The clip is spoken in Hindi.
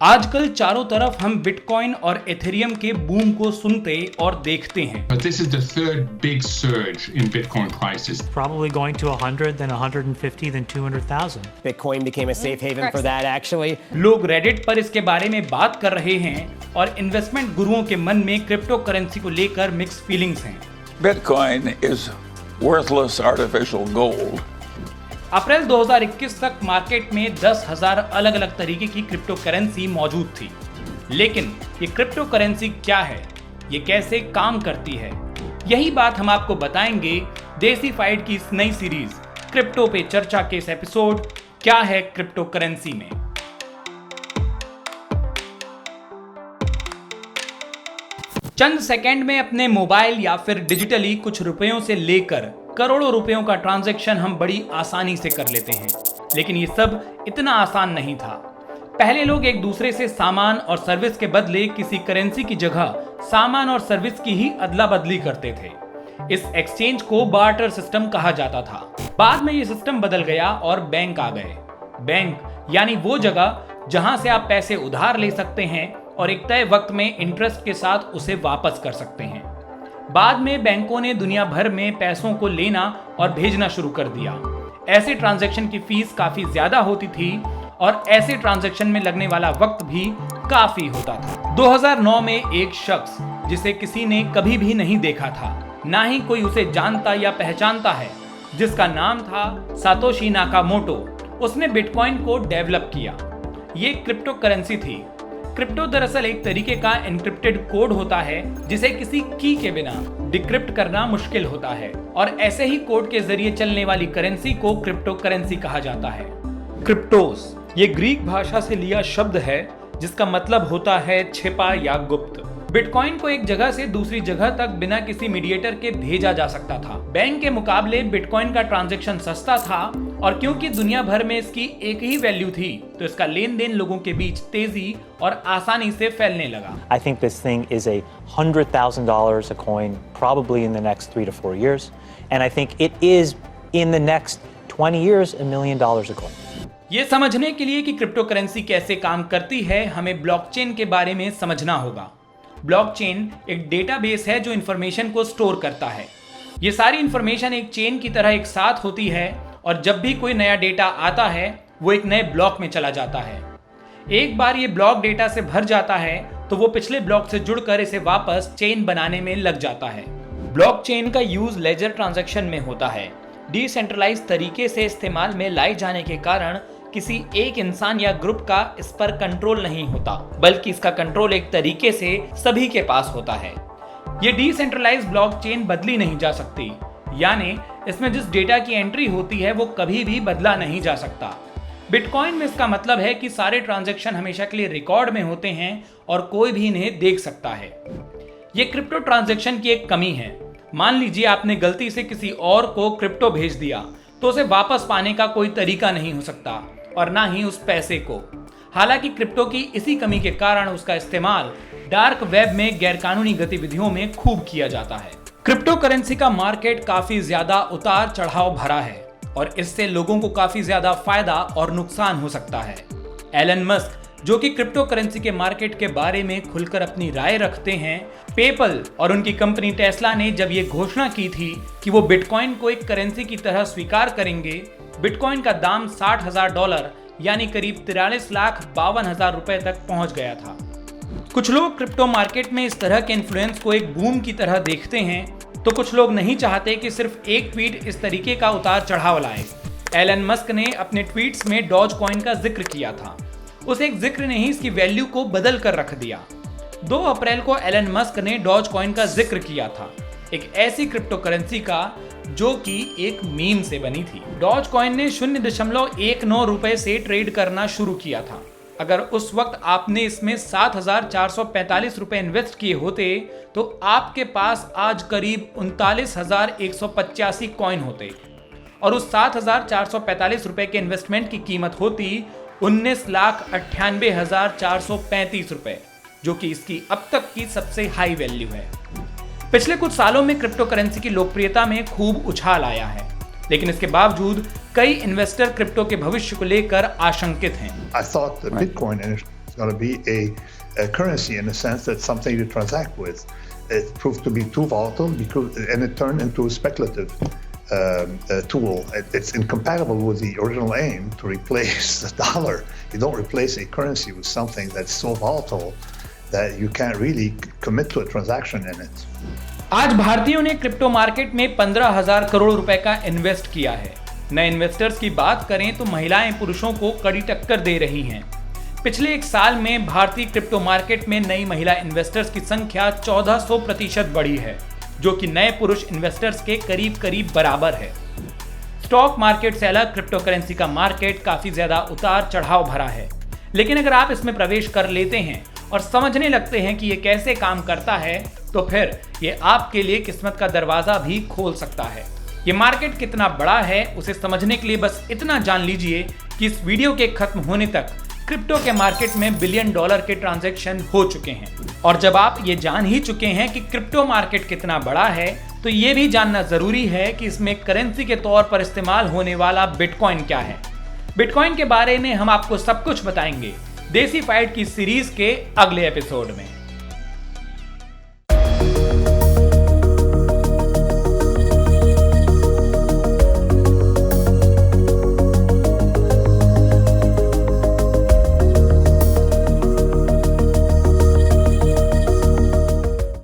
आजकल चारों तरफ हम बिटकॉइन और एथेरियम के बूम को सुनते और देखते हैं। But this is the third big surge in Bitcoin prices. Probably going to 100, then 150, then 200,000. Bitcoin became a safe haven for that, actually. लोग रेडिट पर इसके बारे में बात कर रहे हैं और इन्वेस्टमेंट गुरुओं के मन में क्रिप्टो करेंसी को लेकर मिक्स फीलिंग्स हैं। Bitcoin is worthless artificial gold. अप्रैल 2021 तक मार्केट में 10,000 अलग अलग तरीके की क्रिप्टो करेंसी मौजूद थी। लेकिन ये क्रिप्टो करेंसी क्या है, ये कैसे काम करती है, यही बात हम आपको बताएंगे देसीफाइड की इस नई सीरीज क्रिप्टो पे चर्चा के इस एपिसोड क्या है क्रिप्टो करेंसी में। चंद सेकंड में अपने मोबाइल या फिर डिजिटली कुछ रुपयों से लेकर करोड़ों रुपयों का ट्रांजैक्शन हम बड़ी आसानी से कर लेते हैं। लेकिन ये सब इतना आसान नहीं था। पहले लोग एक दूसरे से सामान और सर्विस के बदले किसी करेंसी की जगह सामान और सर्विस की ही अदला बदली करते थे। इस एक्सचेंज को बार्टर सिस्टम कहा जाता था। बाद में ये सिस्टम बदल गया और बैंक आ गए। बैंक यानी वो जगह जहां से आप पैसे उधार ले सकते हैं और एक तय वक्त में इंटरेस्ट के साथ उसे वापस कर सकते हैं। बाद में बैंकों ने दुनिया भर में पैसों को लेना और भेजना शुरू कर दिया। ऐसे ट्रांजैक्शन की फीस काफी ज्यादा होती थी और ऐसे ट्रांजैक्शन में लगने वाला वक्त भी काफी होता था। 2009 में एक शख्स जिसे किसी ने कभी भी नहीं देखा था, ना ही कोई उसे जानता या पहचानता है, जिसका नाम था सातोशी नाकामोटो, उसने बिटकॉइन को डेवलप किया। ये क्रिप्टो करेंसी थी। क्रिप्टो दरअसल एक तरीके का एन्क्रिप्टेड कोड होता है जिसे किसी की के बिना डिक्रिप्ट करना मुश्किल होता है, और ऐसे ही कोड के जरिए चलने वाली करेंसी को क्रिप्टो करेंसी कहा जाता है। क्रिप्टोस ये ग्रीक भाषा से लिया शब्द है जिसका मतलब होता है छिपा या गुप्त। बिटकॉइन को एक जगह से दूसरी जगह तक बिना किसी मीडिएटर के भेजा जा सकता था। बैंक के मुकाबले बिटकॉइन का ट्रांजैक्शन सस्ता था और क्योंकि दुनिया भर में इसकी एक ही वैल्यू थी तो इसका लेन देन लोगों के बीच तेजी और आसानी से फैलने लगा। I think this thing is $100,000 a coin probably in the next 3 to 4 years, and I think it is in the next 20 years $1 million a coin. ये समझने के लिए कि क्रिप्टो करेंसी कैसे काम करती है, हमें ब्लॉकचेन के बारे में समझना होगा। ब्लॉकचेन एक डेटाबेस है जो इंफॉर्मेशन को स्टोर करता है। ये सारी इंफॉर्मेशन एक चेन की तरह एक साथ होती है और जब भी कोई नया डेटा आता है वो एक नए ब्लॉक में चला जाता है। एक बार ये ब्लॉक डेटा से भर जाता है तो वो पिछले ब्लॉक से जुड़कर इसे वापस चेन बनाने में लग जाता है। ब्लॉकचेन का यूज लेजर ट्रांजैक्शन में होता है। डिसेंट्रलाइज तरीके से इस्तेमाल में लाए जाने के कारण किसी एक इंसान या ग्रुप का इस पर कंट्रोल नहीं होता, बल्कि इसका कंट्रोल एक तरीके से सभी के पास होता है। ये डिसेंट्रलाइज ब्लॉकचेन बदली नहीं जा सकती, यानी इसमें जिस डेटा की एंट्री होती है वो कभी भी बदला नहीं जा सकता। बिटकॉइन में इसका मतलब है कि सारे ट्रांजैक्शन हमेशा के लिए रिकॉर्ड में होते हैं और कोई भी इन्हें देख सकता है। ये क्रिप्टो ट्रांजैक्शन की एक कमी है। मान लीजिए आपने गलती से किसी और को क्रिप्टो भेज दिया तो उसे वापस पाने का कोई तरीका नहीं हो सकता और ना ही उस पैसे को। हालांकि क्रिप्टो की इसी कमी के कारण उसका इस्तेमाल डार्क वेब में गैरकानूनी गतिविधियों में खूब किया जाता है। क्रिप्टो करेंसी का मार्केट काफी ज्यादा उतार चढ़ाव भरा है और इससे लोगों को काफी ज्यादा फायदा और नुकसान हो सकता है। एलन मस्क जो कि क्रिप्टो करेंसी के मार्केट के बारे में खुलकर अपनी राय रखते हैं, पेपल और उनकी कंपनी टेस्ला ने जब ये घोषणा की थी कि वो बिटकॉइन को एक करेंसी की तरह स्वीकार करेंगे, बिटकॉइन का दाम $60,000 यानी करीब 43,52,000 रुपए तक पहुंच गया था। कुछ लोग क्रिप्टो मार्केट में इस तरह के इन्फ्लुएंस को एक बूम की तरह देखते हैं, तो कुछ लोग नहीं चाहते कि सिर्फ एक ट्वीट इस तरीके का उतार चढ़ाव लाए। एलन मस्क ने अपने ट्वीट्स में डॉज कॉइन का जिक्र किया था। उस एक जिक्र ने ही इसकी वैल्यू को बदल कर रख दिया। 2 अप्रैल को एलन मस्क ने डॉज कॉइन का जिक्र किया था, एक ऐसी क्रिप्टो करेंसी का जो कि एक मीम से बनी थी। डॉज कॉइन ने 0.19 रुपए से ट्रेड करना शुरू किया था। अगर उस वक्त आपने इसमें 7,445 रुपए इन्वेस्ट किए होते तो आपके पास आज करीब 39,185 कॉइन होते और उस 7,445 रुपए के इन्वेस्टमेंट की कीमत होती 19,98,435 रुपए, जो कि इसकी अब तक की सबसे हाई वैल्यू है। पिछले कुछ सालों में क्रिप्टो करेंसी की लोकप्रियता में खूब उछाल आया है, लेकिन इसके बावजूद कई इन्वेस्टर क्रिप्टो के भविष्य को लेकर आशंकित हैं। I thought that Bitcoin and going to be a currency in the sense that something to transact with. It proved to be too volatile and it turned into a speculative tool. It's incompatible with the original aim to replace the dollar. You don't replace a currency with something that's so volatile that you can't really commit to a transaction in it. आज भारतीयों ने क्रिप्टो मार्केट में 15,000 करोड़ रुपए का इन्वेस्ट किया है। नए इन्वेस्टर्स की बात करें तो महिलाएं पुरुषों को कड़ी टक्कर दे रही हैं। पिछले एक साल में भारतीय क्रिप्टो मार्केट में नई महिला इन्वेस्टर्स की संख्या 1400% बढ़ी है, जो कि नए पुरुष इन्वेस्टर्स के करीब करीब बराबर है। स्टॉक मार्केट से अलग क्रिप्टो करेंसी का मार्केट काफी ज्यादा उतार चढ़ाव भरा है, लेकिन अगर आप इसमें प्रवेश कर लेते हैं और समझने लगते हैं कि ये कैसे काम करता है, तो फिर ये आपके लिए किस्मत का दरवाजा भी खोल सकता है। ये मार्केट कितना बड़ा है उसे समझने के लिए बस इतना जान लीजिए कि इस वीडियो के खत्म होने तक क्रिप्टो के मार्केट में $1 बिलियन के ट्रांजैक्शन हो चुके हैं। और जब आप ये जान ही चुके हैं कि क्रिप्टो मार्केट कितना बड़ा है, तो ये भी जानना जरूरी है कि इसमें करेंसी के तौर पर इस्तेमाल होने वाला बिटकॉइन क्या है। बिटकॉइन के बारे में हम आपको सब कुछ बताएंगे देसी फाइट की सीरीज के अगले एपिसोड में।